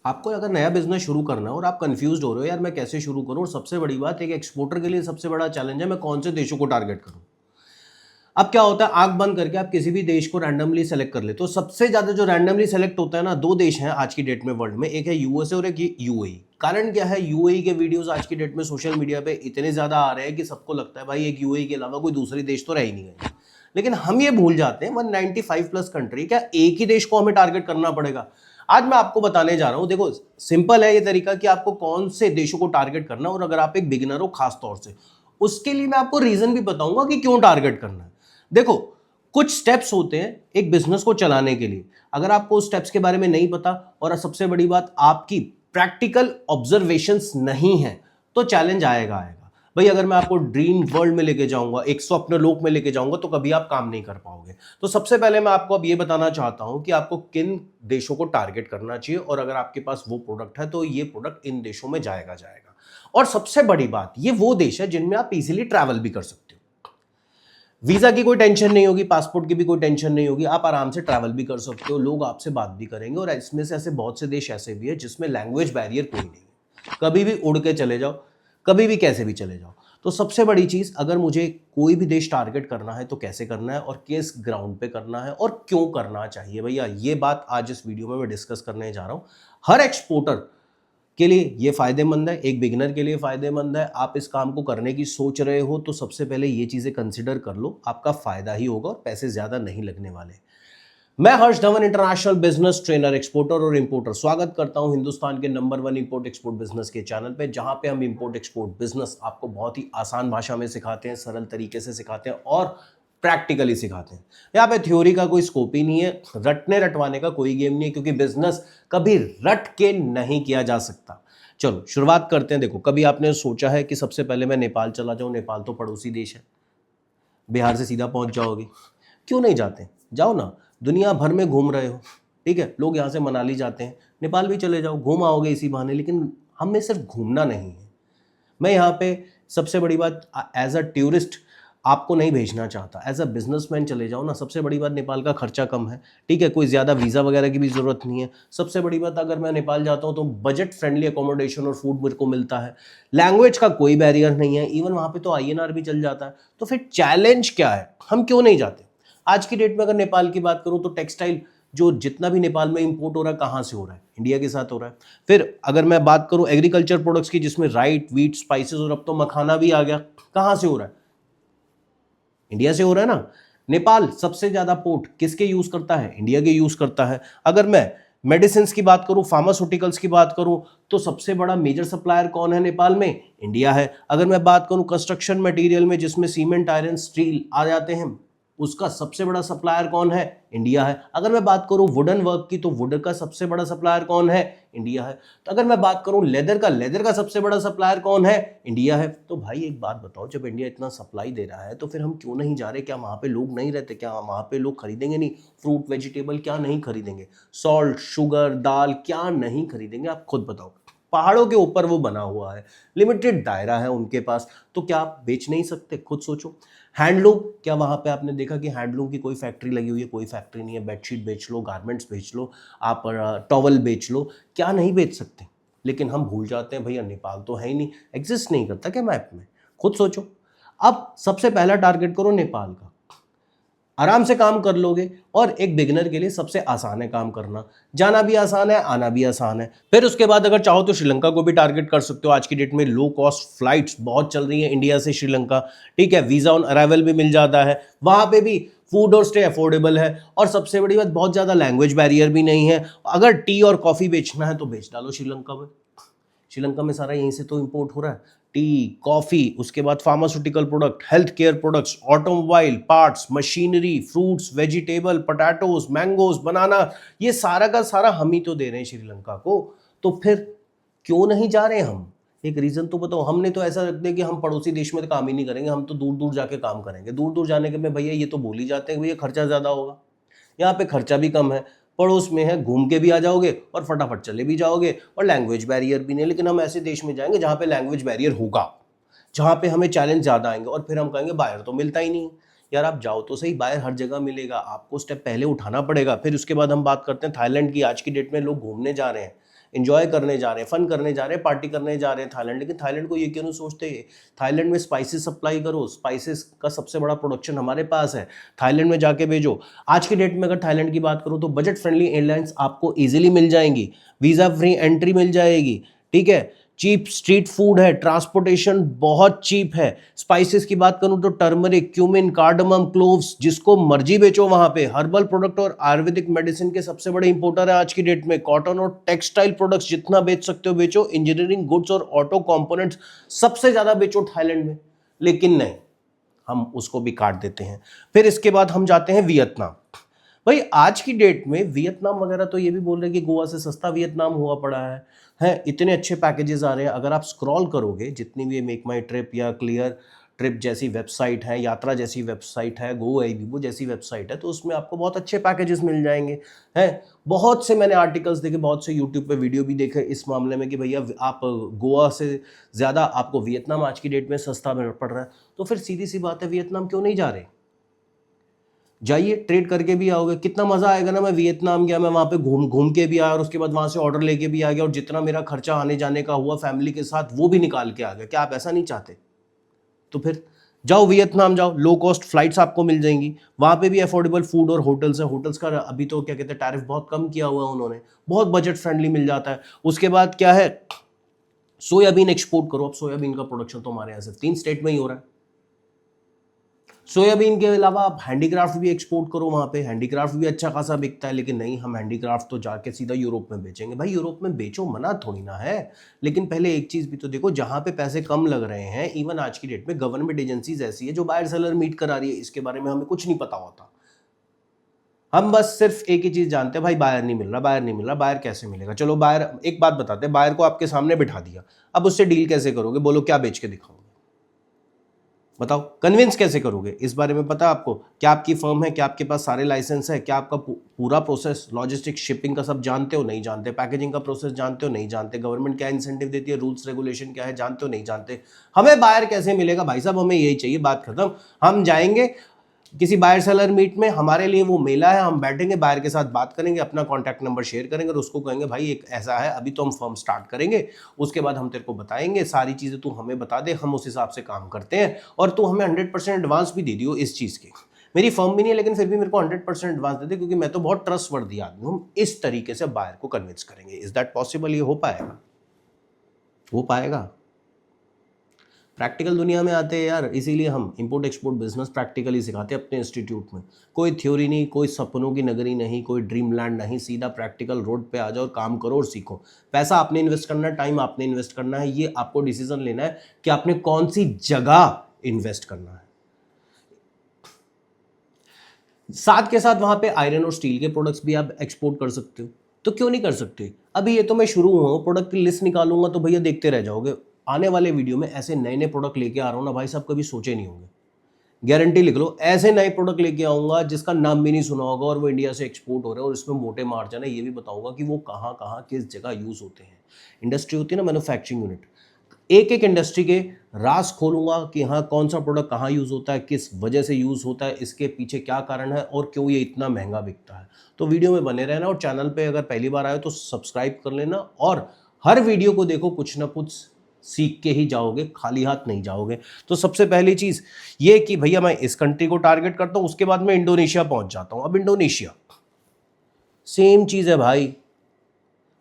आपको अगर नया बिजनेस शुरू करना है और आप कंफ्यूज हो रहे हो यार मैं कैसे शुरू करूं, और सबसे बड़ी बात एक एक्सपोर्टर के लिए सबसे बड़ा चैलेंज है मैं कौन से देशों को टारगेट करूं। अब क्या होता है, आंख बंद करके आप किसी भी देश को रैंडमली सेलेक्ट कर ले, तो सबसे ज्यादा जो रैंडमली सेलेक्ट होता है ना, दो देश हैं आज की डेट में वर्ल्ड में, एक है यूएसए और एक यूएई। कारण क्या है, यूएई के वीडियोस आज की डेट में सोशल मीडिया पे इतने ज्यादा आ रहे हैं कि सबको लगता है भाई एक यूएई के अलावा कोई दूसरी देश तो रह ही नहीं गए। लेकिन हम ये भूल जाते हैं 195 प्लस कंट्री, क्या एक ही देश को हमें टारगेट करना पड़ेगा? आज मैं आपको बताने जा रहा हूं। देखो सिंपल है ये तरीका कि आपको कौन से देशों को टारगेट करना है, और अगर आप एक बिगिनर हो खास तौर से, उसके लिए मैं आपको रीजन भी बताऊंगा कि क्यों टारगेट करना है। देखो कुछ स्टेप्स होते हैं एक बिजनेस को चलाने के लिए, अगर आपको उस स्टेप्स के बारे में नहीं पता और सबसे बड़ी बात आपकी प्रैक्टिकल ऑब्जर्वेशंस नहीं है तो चैलेंज आएगा आएगा। भाई अगर मैं आपको ड्रीम वर्ल्ड में लेके जाऊंगा, एक स्वप्न लोक में लेके जाऊंगा, तो कभी आप काम नहीं कर पाओगे। तो सबसे पहले मैं आपको अब ये बताना चाहता हूं कि आपको किन देशों को टारगेट करना चाहिए, और अगर आपके पास वो प्रोडक्ट है तो ये प्रोडक्ट इन देशों में जाएगा। और सबसे बड़ी बात, ये वो देश है जिनमें आप इजीली ट्रैवल भी कर सकते हो। वीजा की कोई टेंशन नहीं होगी, पासपोर्ट की भी कोई टेंशन नहीं होगी, आप आराम से ट्रैवल भी कर सकते हो, लोग आपसे बात भी करेंगे। और इसमें से ऐसे बहुत से देश ऐसे भी है जिसमें लैंग्वेज बैरियर कोई नहीं है, कभी भी उड़ के चले जाओ, कभी भी कैसे भी चले जाओ। तो सबसे बड़ी चीज, अगर मुझे कोई भी देश टारगेट करना है तो कैसे करना है और किस ग्राउंड पे करना है और क्यों करना चाहिए, भैया ये बात आज इस वीडियो में मैं डिस्कस करने जा रहा हूं। हर एक्सपोर्टर के लिए ये फायदेमंद है, एक बिगिनर के लिए फायदेमंद है। आप इस काम को करने की सोच रहे हो तो सबसे पहले ये चीजें कंसिडर कर लो, आपका फायदा ही होगा और पैसे ज्यादा नहीं लगने वाले। मैं Harsh Dhawan, international business trainer, exporter और इंपोर्टर, स्वागत करता हूं हिंदुस्तान के नंबर 1 इंपोर्ट एक्सपोर्ट बिजनेस के चैनल पे, जहां पे हम इंपोर्ट एक्सपोर्ट बिजनेस आपको बहुत ही आसान भाषा में सिखाते हैं, सरल तरीके से सिखाते हैं और प्रैक्टिकली सिखाते हैं। यहाँ पे थ्योरी का कोई स्कोप ही नहीं है, रटने रटवाने का कोई गेम नहीं है, क्योंकि बिजनेस कभी रट के नहीं किया जा सकता। चलो शुरुआत करते हैं। देखो कभी आपने सोचा है कि सबसे पहले मैं नेपाल चला जाऊं? नेपाल तो पड़ोसी देश है, बिहार से सीधा पहुंच जाओगे। क्यों नहीं जाते, जाओ ना, दुनिया भर में घूम रहे हो, ठीक है, लोग यहाँ से मनाली जाते हैं, नेपाल भी चले जाओ, घूम आओगे इसी बहाने। लेकिन हमें सिर्फ घूमना नहीं है। मैं यहाँ पे सबसे बड़ी बात, एज अ टूरिस्ट आपको नहीं भेजना चाहता, एज अ बिजनेसमैन चले जाओ ना। सबसे बड़ी बात, नेपाल का खर्चा कम है, ठीक है, कोई ज़्यादा वीज़ा वगैरह की भी ज़रूरत नहीं है। सबसे बड़ी बात, अगर मैं नेपाल जाता हूँ तो बजट फ्रेंडली अकोमोडेशन और फूड मेरे को मिलता है, लैंग्वेज का कोई बैरियर नहीं है, इवन वहाँ पे तो आईएनआर भी चल जाता है। तो फिर चैलेंज क्या है, हम क्यों नहीं जाते? आज की डेट में अगर नेपाल की बात करूँ तो टेक्सटाइल जो जितना भी नेपाल में इंपोर्ट हो रहा है, कहाँ से हो रहा है? इंडिया के साथ हो रहा है। फिर अगर मैं बात करूं एग्रीकल्चर प्रोडक्ट्स की, जिसमें राइट, व्हीट, स्पाइसेस और अब तो मखाना भी आ गया, कहाँ से हो रहा है? इंडिया से हो रहा है ना। नेपाल सबसे ज्यादा पोर्ट किसके यूज करता है? इंडिया के यूज करता है। अगर मैं मेडिसिन की बात करूं, फार्मास्यूटिकल्स की बात करूं, तो सबसे बड़ा मेजर सप्लायर कौन है नेपाल में? इंडिया है। अगर मैं बात करूं कंस्ट्रक्शन मटेरियल में, जिसमें सीमेंट, आयरन, स्टील आ जाते हैं, उसका सबसे बड़ा सप्लायर कौन है? इंडिया है। अगर मैं बात करूं वुडन वर्क की, तो वुडन का सबसे बड़ा सप्लायर कौन है? इंडिया है। तो अगर मैं बात करूं लेदर का सबसे बड़ा सप्लायर कौन है? इंडिया है। तो भाई एक बात बताओ, जब इंडिया इतना सप्लाई दे रहा है तो फिर हम क्यों नहीं जा रहे? क्या वहां पे लोग नहीं रहते? क्या वहां पे लोग खरीदेंगे नहीं? फ्रूट वेजिटेबल क्या नहीं खरीदेंगे? सॉल्ट, शुगर, दाल क्या नहीं खरीदेंगे? आप खुद बताओ। पहाड़ों के ऊपर वो बना हुआ है, लिमिटेड दायरा है उनके पास, तो क्या आप बेच नहीं सकते? खुद सोचो। हैंडलूम, क्या वहां पे आपने देखा कि हैंडलूम की कोई फैक्ट्री लगी हुई है? कोई फैक्ट्री नहीं है। बेडशीट बेच लो, गारमेंट्स बेच लो, आप टॉवल बेच लो, क्या नहीं बेच सकते? लेकिन हम भूल जाते हैं भैया नेपाल तो है ही नहीं, एग्जिस्ट नहीं करता क्या मैप में? खुद सोचो। अब सबसे पहला टारगेट करो नेपाल का, आराम से काम कर लोगे। और एक बिगिनर के लिए सबसे आसान है काम करना, जाना भी आसान है, आना भी आसान है। फिर उसके बाद अगर चाहो तो श्रीलंका को भी टारगेट कर सकते हो। आज की डेट में लो कॉस्ट फ्लाइट्स बहुत चल रही हैं इंडिया से श्रीलंका, ठीक है, वीजा ऑन अराइवल भी मिल जाता है, वहां पे भी फूड और स्टे अफोर्डेबल है, और सबसे बड़ी बात, बहुत ज्यादा लैंग्वेज बैरियर भी नहीं है। अगर टी और कॉफी बेचना है तो बेच डालो श्रीलंका में। श्रीलंका में सारा यहीं से तो इंपोर्ट हो रहा है, टी, कॉफी, उसके बाद pharmaceutical product, health care products, automobile parts, machinery, fruits, vegetable, potatoes, mangoes, banana, ये सारा का सारा हम ही तो दे रहे हैं श्रीलंका को। तो फिर क्यों नहीं जा रहे हम? एक रीजन तो बताओ। हमने तो ऐसा रख दिया कि हम पड़ोसी देश में तो काम ही नहीं करेंगे, हम तो दूर दूर जाके काम करेंगे। दूर दूर जाने के में भैया ये तो बोल ही जाते हैं भैया खर्चा ज्यादा होगा। यहाँ पे खर्चा भी कम है, पड़ोस में है, घूम के भी आ जाओगे और फटाफट चले भी जाओगे, और लैंग्वेज बैरियर भी नहीं। लेकिन हम ऐसे देश में जाएंगे जहाँ पे लैंग्वेज बैरियर होगा, जहाँ पे हमें चैलेंज ज़्यादा आएंगे, और फिर हम कहेंगे बायर तो मिलता ही नहीं। यार आप जाओ तो सही, बायर हर जगह मिलेगा, आपको स्टेप पहले उठाना पड़ेगा। फिर उसके बाद हम बात करते हैं थाईलैंड की। आज की डेट में लोग घूमने जा रहे हैं, एंजॉय करने जा रहे हैं, फन करने जा रहे हैं, पार्टी करने जा रहे हैं थाईलैंड, लेकिन थाईलैंड को ये क्यों नहीं सोचते, थाईलैंड में स्पाइसेस सप्लाई करो, स्पाइसेस का सबसे बड़ा प्रोडक्शन हमारे पास है, थाईलैंड में जाके भेजो। आज की डेट में अगर थाईलैंड की बात करूं तो बजट फ्रेंडली एयरलाइंस आपको इजीली मिल जाएंगी, वीजा फ्री एंट्री मिल जाएगी, ठीक है, चीप स्ट्रीट फूड है, ट्रांसपोर्टेशन बहुत चीप है। स्पाइसेस की बात करूं तो टर्मरिक, क्यूमिन, कार्डमम, क्लोव्स, जिसको मर्जी बेचो वहां पे। हर्बल प्रोडक्ट और आयुर्वेदिक मेडिसिन के सबसे बड़े इंपोर्टर है आज की डेट में। कॉटन और टेक्सटाइल प्रोडक्ट्स जितना बेच सकते हो बेचो। इंजीनियरिंग गुड्स और ऑटो कंपोनेंट्स सबसे ज्यादा बेचो थाईलैंड में, लेकिन नहीं, हम उसको भी काट देते हैं। फिर इसके बाद हम जाते हैं वियतनाम। भाई आज की डेट में वियतनाम वगैरह तो ये भी बोल रहे हैं कि गोवा से सस्ता वियतनाम हुआ पड़ा है, इतने अच्छे पैकेजेस आ रहे हैं। अगर आप स्क्रॉल करोगे जितनी भी मेक माई ट्रिप या क्लियर ट्रिप जैसी वेबसाइट है, यात्रा जैसी वेबसाइट है, गो एबीबो जैसी वेबसाइट है, तो उसमें आपको बहुत अच्छे पैकेजेस मिल जाएंगे हैं। बहुत से मैंने आर्टिकल्स देखे, बहुत से यूट्यूब पे वीडियो भी देखे इस मामले में कि भैया आप गोवा से ज़्यादा आपको वियतनाम आज की डेट में सस्ता पड़ रहा है। तो फिर सीधी सी बात है, वियतनाम क्यों नहीं जा रहे? जाइए, ट्रेड करके भी आओगे, कितना मजा आएगा ना। मैं वियतनाम गया, मैं वहां पे घूम के भी आया और उसके बाद वहां से ऑर्डर लेके भी आ गया, और जितना मेरा खर्चा आने जाने का हुआ फैमिली के साथ वो भी निकाल के आ गया। क्या आप ऐसा नहीं चाहते? तो फिर जाओ वियतनाम, जाओ, लो कॉस्ट फ्लाइट्स आपको मिल जाएंगी, वहां पे भी अफोर्डेबल फूड और होटल्स है। होटल्स का अभी तो क्या कहते हैं, टैरिफ बहुत कम किया हुआ है उन्होंने, बहुत बजट फ्रेंडली मिल जाता है। उसके बाद क्या है, सोयाबीन एक्सपोर्ट करो। अब सोयाबीन का प्रोडक्शन तो हमारे यहाँ सिर्फ 3 स्टेट में ही हो रहा है। सोयाबीन के अलावा आप हैंडीक्राफ्ट भी एक्सपोर्ट करो, वहाँ पे हैंडीक्राफ्ट भी अच्छा खासा बिकता है। लेकिन नहीं, हम हैंडीक्राफ्ट तो जाके सीधा यूरोप में बेचेंगे। भाई यूरोप में बेचो, मना थोड़ी ना है, लेकिन पहले एक चीज़ भी तो देखो, जहाँ पे पैसे कम लग रहे हैं, इवन आज की डेट में गवर्नमेंट एजेंसीज ऐसी है जो बायर सेलर मीट करा रही है, इसके बारे में हमें कुछ नहीं पता होता। हम बस सिर्फ एक ही चीज़ जानते हैं, भाई बायर नहीं मिल रहा, बायर नहीं मिल रहा, बायर कैसे मिलेगा। चलो बायर, एक बात बताते हैं, बायर को आपके सामने बिठा दिया, अब उससे डील कैसे करोगे? बोलो क्या बेच के दिखाओगे, बताओ, कन्विंस कैसे करोगे? इस बारे में पता है आपको? क्या आपकी फर्म है? क्या आपके पास सारे लाइसेंस है? क्या आपका पूरा प्रोसेस, लॉजिस्टिक, शिपिंग का सब जानते हो? नहीं जानते। पैकेजिंग का प्रोसेस जानते हो? नहीं जानते। गवर्नमेंट क्या इंसेंटिव देती है, रूल्स रेगुलेशन क्या है, जानते हो? नहीं जानते। हमें बायर कैसे मिलेगा? भाई साहब हमें यही चाहिए, बात खत्म। हम जाएंगे किसी बायर सेलर मीट में, हमारे लिए वो मेला है, हम बैठेंगे, बायर के साथ बात करेंगे, अपना कॉन्टैक्ट नंबर शेयर करेंगे और उसको कहेंगे भाई एक ऐसा है, अभी तो हम फर्म स्टार्ट करेंगे, उसके बाद हम तेरे को बताएंगे सारी चीज़ें, तू हमें बता दे, हम उस हिसाब से काम करते हैं, और तू हमें 100% एडवांस भी दे दियो इस चीज़ की। मेरी फर्म भी नहीं है लेकिन फिर भी मेरे को 100% एडवांस दे दे, क्योंकि मैं तो बहुत ट्रस्टवर्दी आदमी हूँ। हम इस तरीके से बायर को कन्विंस करेंगे। Is that possible? ये हो पाएगा? हो पाएगा? प्रैक्टिकल दुनिया में आते हैं यार, इसीलिए हम इंपोर्ट एक्सपोर्ट बिजनेस प्रैक्टिकली सिखाते हैं अपने इंस्टीट्यूट में। कोई थ्योरी नहीं, कोई सपनों की नगरी नहीं, कोई ड्रीम लैंड नहीं, सीधा प्रैक्टिकल रोड पे आ जाओ और काम करो और सीखो। पैसा आपने इन्वेस्ट करना है, टाइम आपने इन्वेस्ट करना है, ये आपको डिसीजन लेना है कि आपने कौन सी जगह इन्वेस्ट करना है। साथ के साथ वहां पे आयरन और स्टील के प्रोडक्ट्स भी आप एक्सपोर्ट कर सकते हो, तो क्यों नहीं कर सकते? अभी ये तो मैं शुरू हुआ हूँ, प्रोडक्ट की लिस्ट निकालूंगा तो भैया देखते रह जाओगे। आने वाले वीडियो में ऐसे नए नए प्रोडक्ट लेके आ रहा हूँ ना भाई साहब, कभी सोचे नहीं होंगे, गारंटी लिख लो। ऐसे नए प्रोडक्ट लेके आऊंगा जिसका नाम भी नहीं सुना होगा और वो इंडिया से एक्सपोर्ट हो रहे हैं और इसमें मोटे मार्जिन है, ये भी बताऊंगा कि वो कहाँ कहाँ किस जगह यूज होते हैं। इंडस्ट्री होती है ना, मैन्युफैक्चरिंग यूनिट, एक एक इंडस्ट्री के राज खोलूंगा कि हाँ कौन सा प्रोडक्ट कहाँ यूज होता है, किस वजह से यूज होता है, इसके पीछे क्या कारण है और क्यों ये इतना महंगा बिकता है। तो वीडियो में बने रहना, और चैनल पे अगर पहली बार आए तो सब्सक्राइब कर लेना, और हर वीडियो को देखो, कुछ ना कुछ सीख के ही जाओगे, खाली हाथ नहीं जाओगे। तो सबसे पहली चीज ये कि भैया मैं इस कंट्री को टारगेट करता हूं, उसके बाद मैं इंडोनेशिया पहुंच जाता हूं। अब इंडोनेशिया सेम चीज है भाई,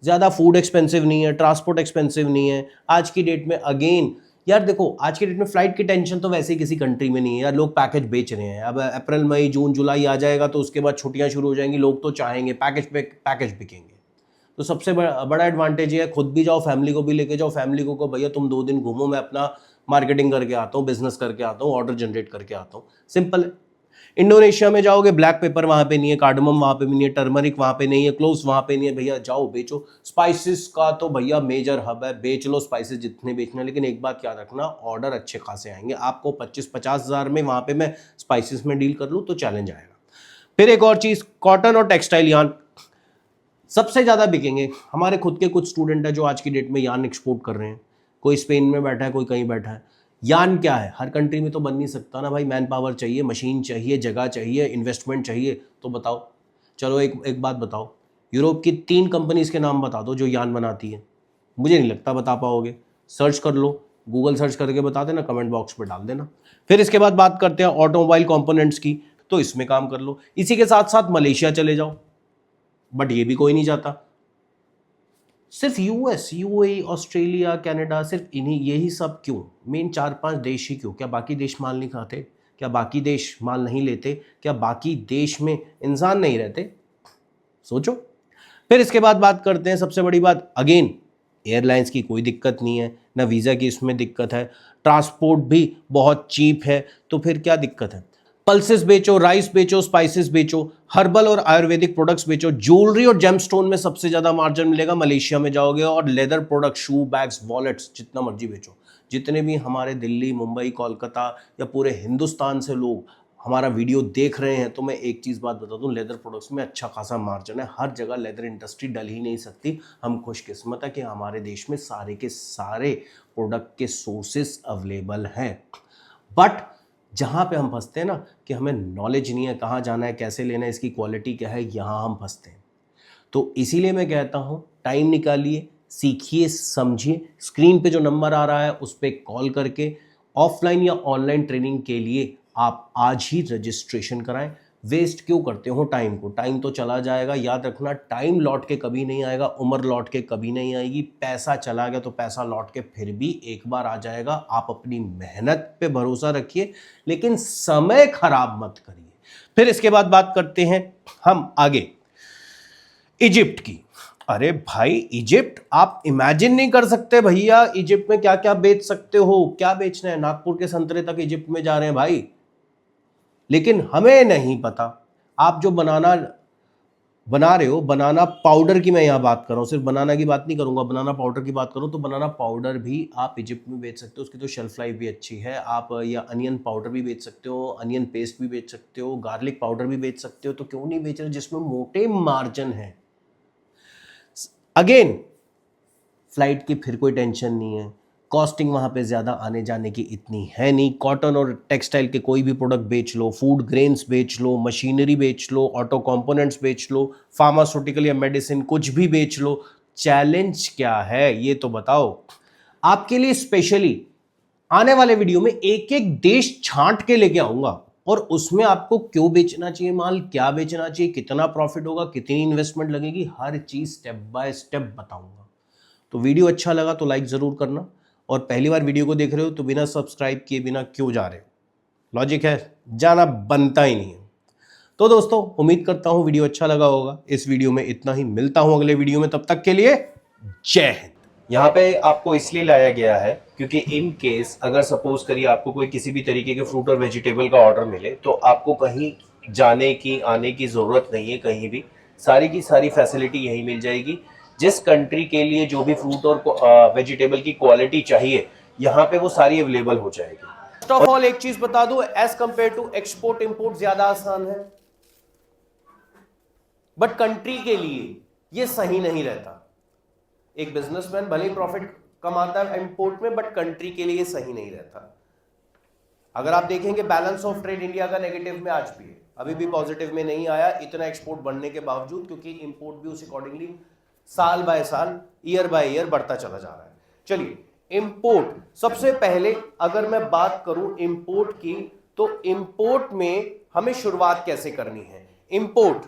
ज़्यादा फूड एक्सपेंसिव नहीं है, ट्रांसपोर्ट एक्सपेंसिव नहीं है आज की डेट में। अगेन यार देखो, आज की डेट में फ्लाइट की टेंशन तो वैसे ही किसी कंट्री में नहीं है यार, लोग पैकेज बेच रहे हैं। अब अप्रैल मई जून जुलाई आ जाएगा तो उसके बाद छुट्टियां शुरू हो जाएंगी, लोग तो चाहेंगे पैकेज पे पैकेज बिकेंगे। तो सबसे बड़ा एडवांटेज ये है, खुद भी जाओ, फैमिली को भी लेके जाओ, फैमिली को भैया तुम 2 दिन घूमो, मैं अपना मार्केटिंग करके आता हूँ, बिजनेस करके आता हूँ, ऑर्डर जनरेट करके आता हूँ, सिंपल है। इंडोनेशिया में जाओगे, ब्लैक पेपर वहां पे नहीं है, कार्डमम वहां पे भी नहीं है, टर्मरिक वहां पे नहीं है, क्लोव्स वहां पे नहीं है, भैया जाओ बेचो। स्पाइसेस का तो भैया मेजर हब है, बेच लो स्पाइसेस जितने बेचना, लेकिन एक बात याद रखना, ऑर्डर अच्छे खासे आएंगे आपको। 25-50 हज़ार में वहां पे मैं स्पाइसेस में डील कर लूँ तो चैलेंज आएगा। फिर एक और चीज, कॉटन और टेक्सटाइल यार्न सबसे ज्यादा बिकेंगे। हमारे खुद के कुछ स्टूडेंट है जो आज की डेट में यार्न एक्सपोर्ट कर रहे हैं, कोई स्पेन में बैठा है, कोई कहीं बैठा है। यार्न क्या है, हर कंट्री में तो बन नहीं सकता ना भाई, मैन पावर चाहिए, मशीन चाहिए, जगह चाहिए, इन्वेस्टमेंट चाहिए। तो बताओ, चलो एक बात बताओ, यूरोप की 3 कंपनीज के नाम बता दो जो यान बनाती है, मुझे नहीं लगता बता पाओगे। सर्च कर लो, गूगल सर्च करके बता देना, कमेंट बॉक्स में डाल देना। फिर इसके बाद बात करते हैं ऑटोमोबाइल कंपोनेंट्स की, तो इसमें काम कर लो। इसी के साथ साथ मलेशिया चले जाओ, बट ये भी कोई नहीं जाता। सिर्फ यूएस, यूएई, ऑस्ट्रेलिया, कनाडा, सिर्फ इन्हीं यही सब क्यों? मेन 4-5 देश ही क्यों? क्या बाकी देश माल नहीं खाते? क्या बाकी देश माल नहीं लेते? क्या बाकी देश में इंसान नहीं रहते? सोचो। फिर इसके बाद बात करते हैं सबसे बड़ी बात, अगेन एयरलाइंस की कोई दिक्कत नहीं है, ना वीज़ा की इसमें दिक्कत है, ट्रांसपोर्ट भी बहुत चीप है, तो फिर क्या दिक्कत है? पल्सेस बेचो, राइस बेचो, स्पाइसेस बेचो, हर्बल और आयुर्वेदिक प्रोडक्ट्स बेचो, ज्वेलरी और जेमस्टोन में सबसे ज़्यादा मार्जिन मिलेगा मलेशिया में जाओगे, और लेदर प्रोडक्ट, शू, बैग्स, वॉलेट्स, जितना मर्जी बेचो। जितने भी हमारे दिल्ली, मुंबई, कोलकाता या पूरे हिंदुस्तान से लोग हमारा वीडियो देख रहे हैं, तो मैं एक चीज़ बात बता दूं, लेदर प्रोडक्ट्स में अच्छा खासा मार्जिन है। हर जगह लेदर इंडस्ट्री डल ही नहीं सकती। हम खुशकिस्मत है कि हमारे देश में सारे के सारे प्रोडक्ट के सोर्सेस अवेलेबल हैं। बट जहाँ पे हम फंसते हैं ना, कि हमें नॉलेज नहीं है कहाँ जाना है, कैसे लेना है, इसकी क्वालिटी क्या है, यहाँ हम फंसते हैं। तो इसीलिए मैं कहता हूँ टाइम निकालिए, सीखिए, समझिए। स्क्रीन पे जो नंबर आ रहा है उस पर कॉल करके ऑफलाइन या ऑनलाइन ट्रेनिंग के लिए आप आज ही रजिस्ट्रेशन कराएं। वेस्ट क्यों करते हो टाइम को? टाइम तो चला जाएगा, याद रखना, टाइम लौट के कभी नहीं आएगा, उम्र लौट के कभी नहीं आएगी। पैसा चला गया तो पैसा लौट के फिर भी एक बार आ जाएगा। आप अपनी मेहनत पे भरोसा रखिए, लेकिन समय खराब मत करिए। फिर इसके बाद बात करते हैं हम आगे इजिप्ट की। अरे भाई, इजिप्ट आप इमेजिन नहीं कर सकते भैया, इजिप्ट में क्या क्या बेच सकते हो। क्या बेचना है? नागपुर के संतरे तक इजिप्ट में जा रहे हैं भाई। लेकिन हमें नहीं पता। आप जो बनाना बना रहे हो, बनाना पाउडर की मैं यहाँ बात कर रहा हूँ, सिर्फ बनाना की बात नहीं करूँगा, बनाना पाउडर की बात करूँ तो बनाना पाउडर भी आप इजिप्ट में बेच सकते हो। उसकी तो शेल्फ लाइफ भी अच्छी है। आप या अनियन पाउडर भी बेच सकते हो, अनियन पेस्ट भी बेच सकते हो, गार्लिक पाउडर भी बेच सकते हो। तो क्यों नहीं बेच रहे जिसमें मोटे मार्जिन है? अगेन फ्लाइट की फिर कोई टेंशन नहीं है, कॉस्टिंग वहाँ पे ज़्यादा आने जाने की इतनी है नहीं। कॉटन और टेक्सटाइल के कोई भी प्रोडक्ट बेच लो, फूड ग्रेन्स बेच लो, मशीनरी बेच लो, ऑटो कंपोनेंट्स बेच लो, फार्मास्यूटिकल या मेडिसिन कुछ भी बेच लो। चैलेंज क्या है ये तो बताओ। आपके लिए स्पेशली आने वाले वीडियो में एक एक देश छांट के लेके आऊंगा, और उसमें आपको क्यों बेचना चाहिए माल, क्या बेचना चाहिए, कितना प्रॉफिट होगा, कितनी इन्वेस्टमेंट लगेगी, हर चीज स्टेप बाय स्टेप बताऊंगा। तो वीडियो अच्छा लगा तो लाइक ज़रूर करना, और पहली बार वीडियो को देख रहे हो तो बिना सब्सक्राइब किए बिना क्यों जा रहे हो? लॉजिक है, जाना बनता ही नहीं है। तो दोस्तों, उम्मीद करता हूँ वीडियो अच्छा लगा होगा। इस वीडियो में इतना ही, मिलता हूँ अगले वीडियो में, तब तक के लिए जय हिंद। यहाँ पे आपको इसलिए लाया गया है क्योंकि इन केस अगर सपोज करिए आपको कोई किसी भी तरीके के फ्रूट और वेजिटेबल का ऑर्डर मिले, तो आपको कहीं जाने की आने की ज़रूरत नहीं है। कहीं भी सारी की सारी फैसिलिटी यहीं मिल जाएगी। जिस कंट्री के लिए जो भी फ्रूट और वेजिटेबल की क्वालिटी चाहिए, यहाँ पे वो सारी अवेलेबल हो जाएगी। फर्स्ट ऑफ ऑल एक चीज बता दूं, as compare to export import ज्यादा आसान है, बट कंट्री के लिए ये सही नहीं रहता। एक बिजनेसमैन भले ही प्रॉफिट कमाता है इंपोर्ट में, बट कंट्री के लिए सही नहीं रहता। अगर आप देखेंगे बैलेंस ऑफ ट्रेड इंडिया का नेगेटिव में आज भी है, अभी भी पॉजिटिव में नहीं आया, इतना एक्सपोर्ट बढ़ने के बावजूद, क्योंकि इंपोर्ट भी उस अकॉर्डिंगली साल बाय साल, ईयर बाय ईयर बढ़ता चला जा रहा है। चलिए, इंपोर्ट सबसे पहले अगर मैं बात करूं इंपोर्ट की, तो इंपोर्ट में हमें शुरुआत कैसे करनी है? इंपोर्ट